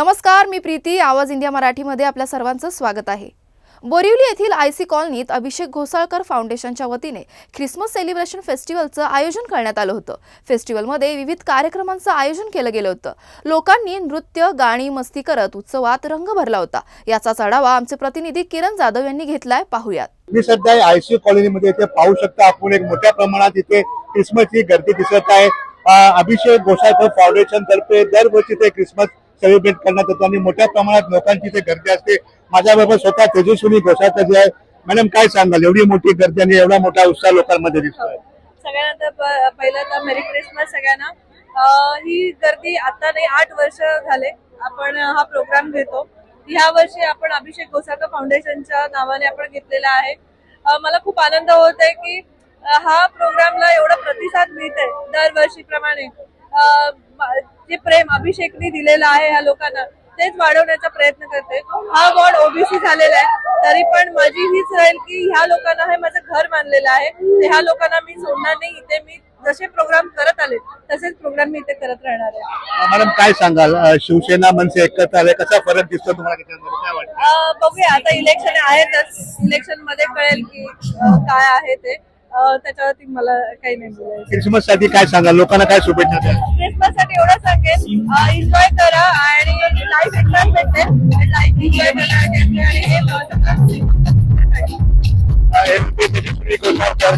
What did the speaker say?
नमस्कार, मी प्रीती. आवाज इंडिया मराठीमध्ये आपल्या सर्वांचं स्वागत आहे. बोरिवली येथील आयसी कॉलनीत अभिषेक घोसाळकर फाउंडेशनच्या वतीने ख्रिसमस सेलिब्रेशन फेस्टिवलचं आयोजन करण्यात आलं होतं. फेस्टिवलमध्ये विविध कार्यक्रमांचं आयोजन केलं गेलं होतं. लोकांनी नृत्य, गाणी, मस्ती करत उत्सवात रंग भरला होता. याचाच आढावा आमचे प्रतिनिधी किरण जाधव यांनी घेतलाय. पाहूयात. मी सध्या आयसी कॉलनीमध्ये इथे पाहू शकता आपण एक मोठ्या प्रमाणात इथे क्रिसमसची गर्दी दिसत आहे. अभिषेक घोसाळकर फाउंडेशन तर्फे दरवर्षी ते क्रिसमस सेलिब्रेट करण्यात येतो आणि मोठ्या प्रमाणात लोकांची इथे गर्दी असते. माझ्याबरोबर स्वतः तेजस्विनी घोसाळकर जी आहे. मॅडम, काय सांगाल, एवढी मोठी गर्दी आणि एवढा मोठा उत्साह लोकांमध्ये दिसतोय? सगळ्यांना पहिलं तर मेरी क्रिसमस सगळ्यांना. ही गर्दी आता नाही, 8 वर्ष झाले आपण हा प्रोग्राम घेतो. ह्या वर्षी आपण अभिषेक घोसाळकर फाउंडेशनच्या नावाने आपण घेतलेला आहे. मला खूप आनंद होत आहे की हा प्रोग्रामला एवढा प्रतिसाद मिळतोय दरवर्षीप्रमाणे. जे प्रेम अभिषेकने दिलेलं आहे ह्या लोकांना तेच वाढवण्याचा प्रयत्न करते. हा वॉर्ड ओबीसी झालेला आहे, तरी पण माझी हीच राहील की ह्या लोकांना हे माझं घर मानलेलं आहे. ह्या लोकांना मी सोडणार नाही. इथे मी जसे प्रोग्राम करत आले तसेच प्रोग्राम मी इथे करत राहणार आहे. मॅडम, काय सांगाल, शिवसेना मनसे एकत्र आले, कसा फरक दिसतो तुम्हाला त्याच्यामध्ये, काय वाटतं? बघूया, आता इलेक्शन आहेतच. इलेक्शन मध्ये कळेल की काय आहे ते. त्याच्यावरती मला काही नाही बोलायचं. क्रिसमस साठी काय सांगाल, लोकांना काय शुभेच्छा द्याल? क्रिसमस साठी एवढं सांगेन, एन्जॉय करा आणि लाईफ एकदाच भेटते. लाईफ एन्जॉय करा आणि हे तेजस्विनी घोसाळकर,